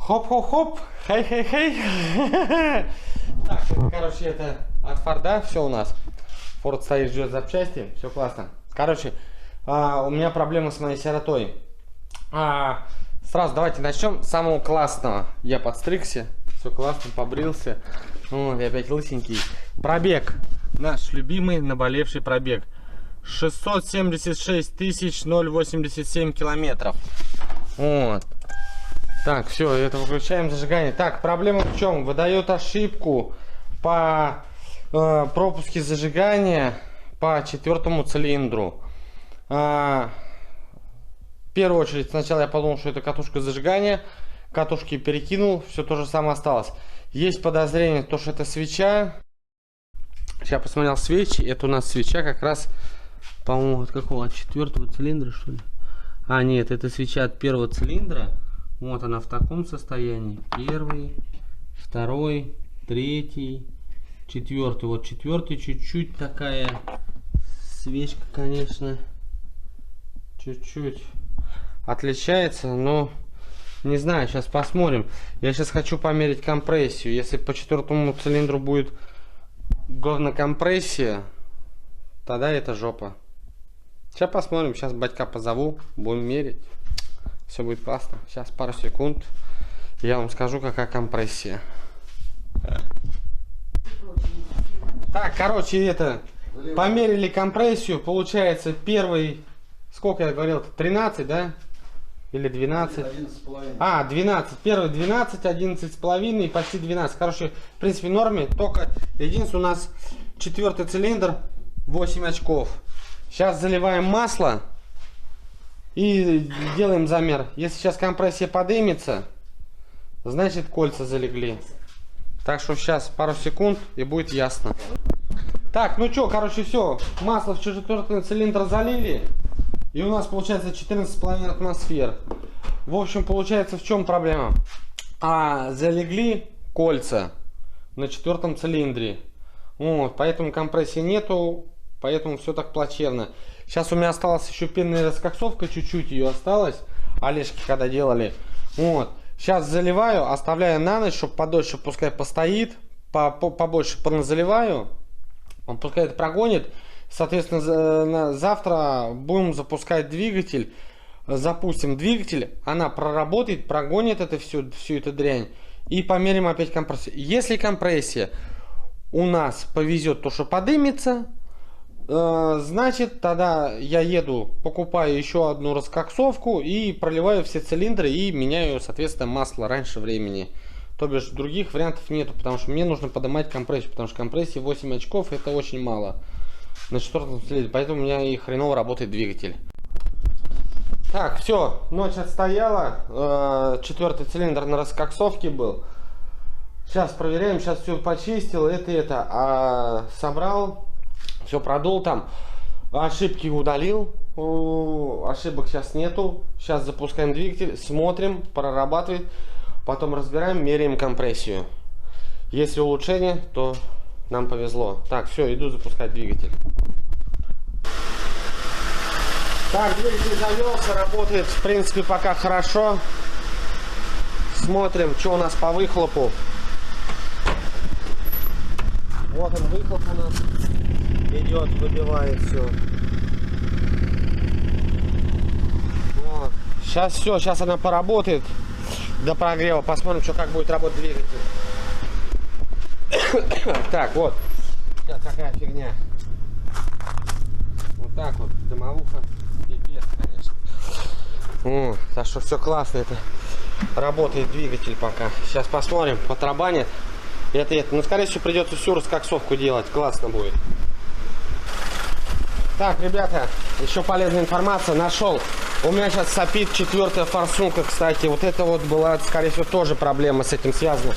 Хоп-хоп-хоп, хей-хей-хей. Так, короче, это от Форда все у нас. Форд стоит, ждет запчасти, все классно. Короче, у меня проблема с моей сиротой. Сразу давайте начнем с самого классного. Я подстригся, все классно, побрился. Вот, я опять лысенький. Пробег. Наш любимый наболевший пробег. 676 087 километров. Вот. Так, все, это выключаем зажигание. Так, проблема в чем? Выдает ошибку по пропуске зажигания по 4-му цилиндру. В первую очередь, сначала я подумал, что это катушка зажигания. Катушки перекинул, все то же самое осталось. Есть подозрение, то, что это свеча. Сейчас посмотрел свечи. Это у нас свеча как раз, по-моему, от какого? От 4-го цилиндра, что ли? А, нет, это свеча от 1-го цилиндра. Вот она в таком состоянии. 1-й, 2-й, 3-й, 4-й. Вот 4-й чуть-чуть такая свечка, конечно, чуть-чуть отличается, но не знаю, сейчас посмотрим. Я сейчас хочу померить компрессию. Если по 4-му цилиндру будет говнокомпрессия, тогда это жопа. Сейчас посмотрим, сейчас батька позову, будем мерить. Все будет классно. Сейчас пару секунд. Я вам скажу, какая компрессия. Так, короче, это померили компрессию. Получается, первый, сколько я говорил, 13, да? Или 12? 11,5. 12. Первый 12, 11,5 и почти 12. Короче, в принципе, в норме. Только единственное, у нас 4-й цилиндр, 8 очков. Сейчас заливаем масло. И делаем замер. Если сейчас компрессия поднимется, значит кольца залегли. Так что сейчас пару секунд и будет ясно. Так, ну что, короче, все. Масло в 4-й цилиндр залили. И у нас получается 14,5 атмосфер. В общем, получается, в чем проблема? Залегли кольца на 4-м цилиндре. Вот, поэтому компрессии нету. Поэтому все так плачевно. Сейчас у меня осталась еще пенная раскоксовка, чуть-чуть ее осталось. Олежки когда делали. Вот. Сейчас заливаю, оставляю на ночь, чтобы подольше пускай постоит. Побольше поназаливаю. Он пускай это прогонит. Соответственно, завтра будем запускать двигатель. Запустим двигатель. Она проработает, прогонит это всю эту дрянь. И померим опять компрессию. Если компрессия у нас повезет, то что подымется, значит, тогда я еду, покупаю еще одну раскоксовку и проливаю все цилиндры и меняю, соответственно, масло раньше времени. То бишь, других вариантов нету, потому что мне нужно поднимать компрессию, потому что компрессия 8 очков это очень мало на 4-м цилиндре, поэтому у меня и хреново работает двигатель. Так, все, ночь отстояла, 4-й цилиндр на раскоксовке был. Сейчас проверяем, сейчас все почистил, собрал. Все продул там, ошибки удалил, ошибок сейчас нету. Сейчас запускаем двигатель, смотрим, прорабатывает, потом разбираем, меряем компрессию. Если улучшение, то нам повезло. Так, все, иду запускать двигатель. Так, двигатель завелся, работает в принципе пока хорошо. Смотрим, что у нас по выхлопу. Вот он, выхлоп у нас идет, выбивает все. Вот. Сейчас все, сейчас она поработает до прогрева. Посмотрим, что как будет работать двигатель. Так, вот. Сейчас какая фигня. Вот так вот, дымовуха. Пипец, конечно. Так что все классно, это работает двигатель пока. Сейчас посмотрим, потарабанит. Ну, скорее всего, придется всю раскоксовку делать. Классно будет. Так, ребята, еще полезная информация. Нашел. У меня сейчас сопит 4-я форсунка, кстати. Вот это вот была, скорее всего, тоже проблема с этим связана.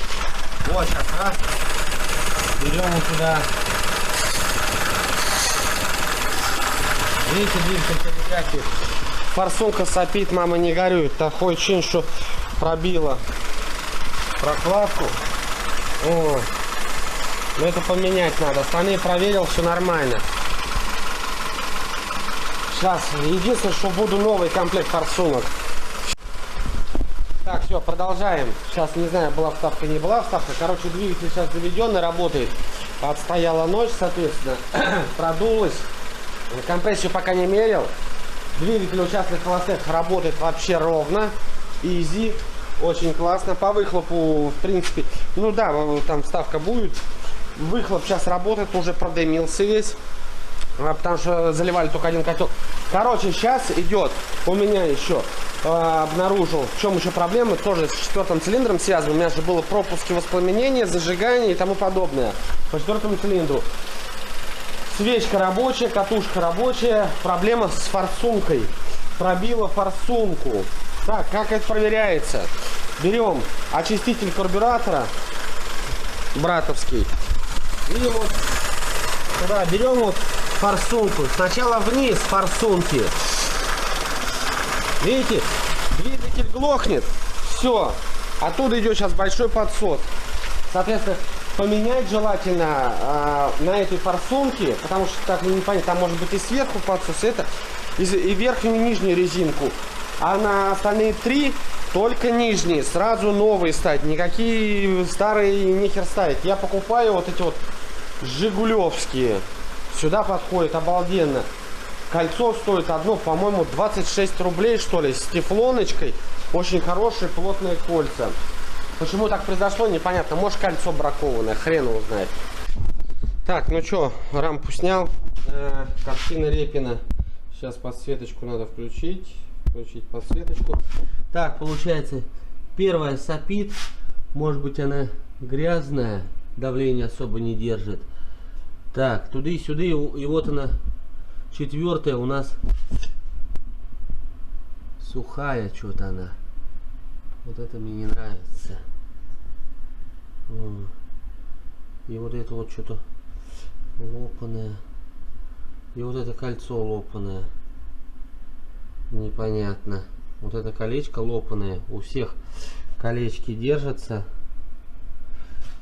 Вот сейчас, раз. Берем вот сюда. Видите, двигатель. Форсунка сопит, мама, не горюет. Такое ощущение, что пробила прокладку. О, ну это поменять надо. Остальные проверил, все нормально. Сейчас, единственное, что буду новый комплект форсунок. Так, все, продолжаем. Сейчас не знаю, была вставка, не была вставка. Короче, двигатель сейчас заведенный, работает. Отстояла ночь, соответственно, продулась. Компрессию пока не мерил. Двигатель участок холостых работает вообще ровно. Изи. Очень классно. По выхлопу, в принципе, ну да, там вставка будет. Выхлоп сейчас работает, уже продымился весь. Потому что заливали только один котел. Короче, сейчас идет у меня еще обнаружил, в чем еще проблема, тоже с 4-м цилиндром связано. У меня же было пропуски воспламенения, зажигание и тому подобное. По 4-му цилиндру. Свечка рабочая, катушка рабочая. Проблема с форсункой. Пробила форсунку. Так, как это проверяется? Берем очиститель карбюратора братовский. И вот сюда берем вот форсунку. Сначала вниз форсунки. Видите? Двигатель глохнет. Все. Оттуда идет сейчас большой подсос. Соответственно, поменять желательно на этой форсунке, потому что так не понятно, там может быть и сверху подсос, это и верхнюю и нижнюю резинку. А на остальные 3 только нижние. Сразу новые ставить. Никакие старые нехер ставить. Я покупаю вот эти вот жигулевские. Сюда подходит обалденно. Кольцо стоит одно, по-моему, 26 рублей, что ли, с тефлоночкой. Очень хорошие плотные кольца. Почему так произошло, непонятно. Может, кольцо бракованное, хрен его знает. Так, ну что, рампу снял. Картина Репина. Сейчас подсветочку надо включить. Включить подсветочку. Так, получается, первая сопит. Может быть, она грязная. Давление особо не держит. Так, туда и сюда. И вот она, 4-я у нас сухая что-то она. Вот это мне не нравится. И вот это вот что-то лопаное. И вот это кольцо лопаное. Непонятно. Вот это колечко лопаное. У всех колечки держатся.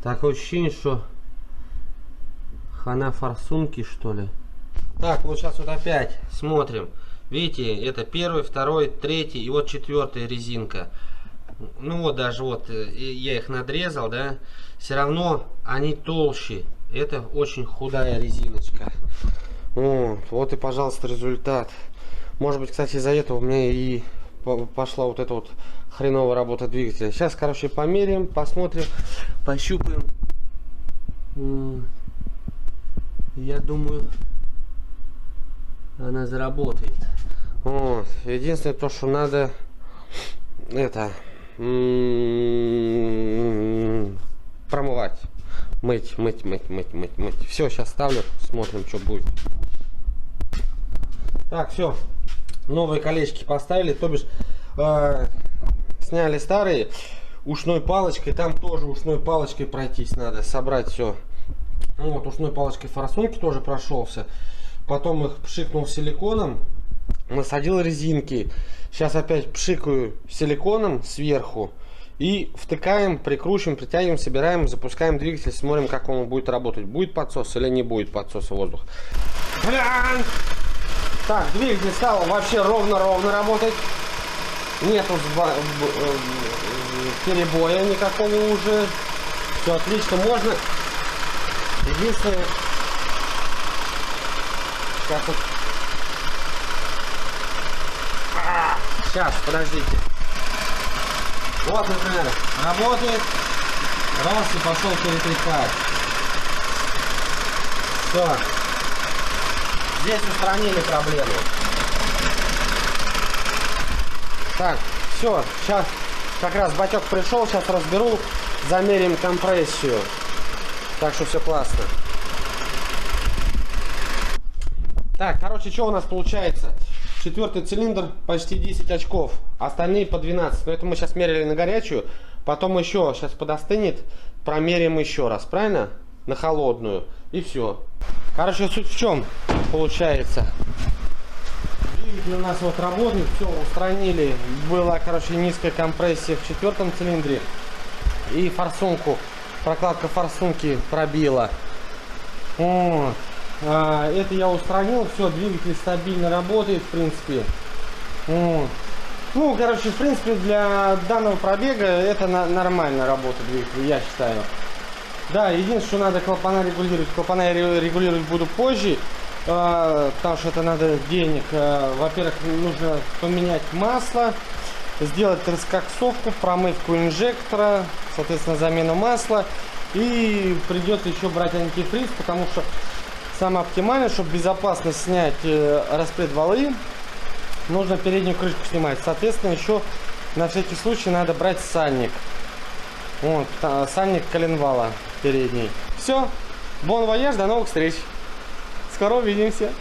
Такое ощущение, что хана форсунки, что ли. Так, вот сейчас вот опять смотрим. Видите, это 1-й, 2-й, 3-й и вот 4-я резинка. Ну вот даже вот я их надрезал, да. Все равно они толще. Это очень худая резиночка. Вот и, пожалуйста, результат. Может быть, кстати, из-за этого у меня и пошла вот эта вот хреновая работа двигателя. Сейчас, короче, померяем, посмотрим, пощупаем. Я думаю, она заработает. Вот. Единственное, то, что надо это промывать. Мыть. Все, сейчас ставлю, смотрим, что будет. Так, все. Новые колечки поставили, то бишь сняли старые ушной палочкой. Там тоже ушной палочкой пройтись надо, собрать все. Вот, ушной палочкой форсунки тоже прошелся. Потом их пшикнул силиконом, насадил резинки. Сейчас опять пшикаю силиконом сверху. И втыкаем, прикручиваем, притягиваем, собираем, запускаем двигатель, смотрим, как он будет работать. Будет подсос или не будет подсоса воздуха. Так, двигатель стал вообще ровно работать. Нету перебоя никакого уже. Все отлично, можно. Единственное, сейчас вот. Сейчас, подождите. Вот, например, работает. Раз и пошел перетряхать. Все. Здесь устранили проблему. Так, все. Сейчас как раз батек пришел. Сейчас разберу. Замерим компрессию. Так что все классно. Так, короче, что у нас получается? 4-й цилиндр почти 10 очков, остальные по 12. Но это мы сейчас мерили на горячую, потом еще сейчас подостынет, промерим еще раз, правильно? На холодную, и все. Короче, суть в чем получается. Двигатель у нас вот работает, все устранили. Была, короче, низкая компрессия в 4-м цилиндре. И форсунку, прокладка форсунки пробила. Вот. Это я устранил, все, двигатель стабильно работает, в принципе. Вот. Ну, короче, в принципе, для данного пробега это нормальная работа двигателя, я считаю. Да, единственное, что надо клапана регулировать. Клапана я регулировать буду позже, потому что это надо денег. Во-первых, нужно поменять масло, сделать раскоксовку, промывку инжектора, соответственно, замену масла. И придется еще брать антифриз, потому что самое оптимальное, чтобы безопасно снять распред валы, нужно переднюю крышку снимать. Соответственно, еще на всякий случай надо брать сальник. Вот, сальник коленвала передний. Все, бон вояж, до новых встреч. Скоро увидимся.